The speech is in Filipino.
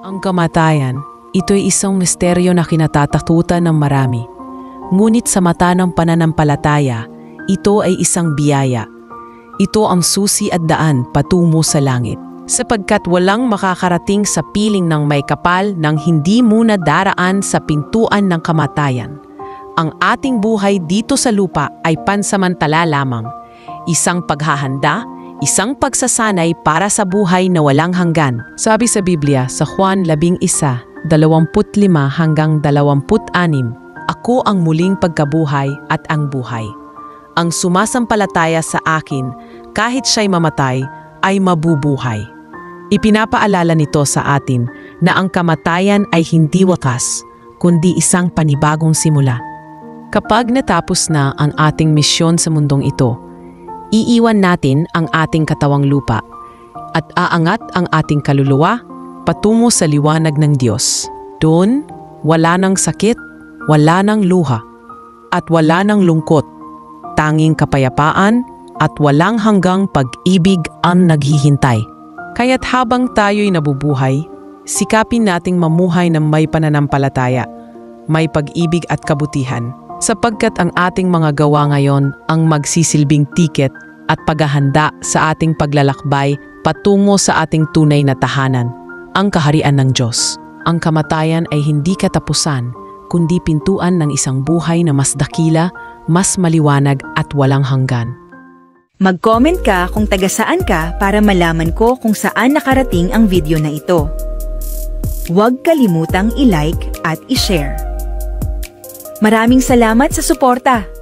Ang kamatayan, ito'y isang misteryo na kinatatakutan ng marami. Ngunit sa mata ng pananampalataya, ito ay isang biyaya. Ito ang susi at daan patungo sa langit. Sapagkat walang makakarating sa piling ng may kapal nang hindi muna daraan sa pintuan ng kamatayan. Ang ating buhay dito sa lupa ay pansamantala lamang. Isang paghahanda, isang pagsasanay para sa buhay na walang hanggan. Sabi sa Biblia sa Juan 11:25-26, Ako ang muling pagkabuhay at ang buhay. Ang sumasampalataya sa akin, kahit siya'y mamatay, ay mabubuhay. Ipinapaalala nito sa atin na ang kamatayan ay hindi wakas, kundi isang panibagong simula. Kapag natapos na ang ating misyon sa mundong ito, iiwan natin ang ating katawang lupa at aangat ang ating kaluluwa patungo sa liwanag ng Diyos. Doon, wala nang sakit, wala nang luha, at wala nang lungkot. Tanging kapayapaan at walang hanggang pag-ibig ang naghihintay. Kaya't habang tayo'y nabubuhay, sikapin nating mamuhay ng may pananampalataya, may pag-ibig at kabutihan, sapagkat ang ating mga gawa ngayon ang magsisilbing tiket at paghahanda sa ating paglalakbay patungo sa ating tunay na tahanan, ang kaharian ng Diyos. Ang kamatayan ay hindi katapusan, kundi pintuan ng isang buhay na mas dakila, mas maliwanag at walang hanggan. Mag-comment ka kung taga saan ka para malaman ko kung saan nakarating ang video na ito. Huwag kalimutang i-like at i-share. Maraming salamat sa suporta!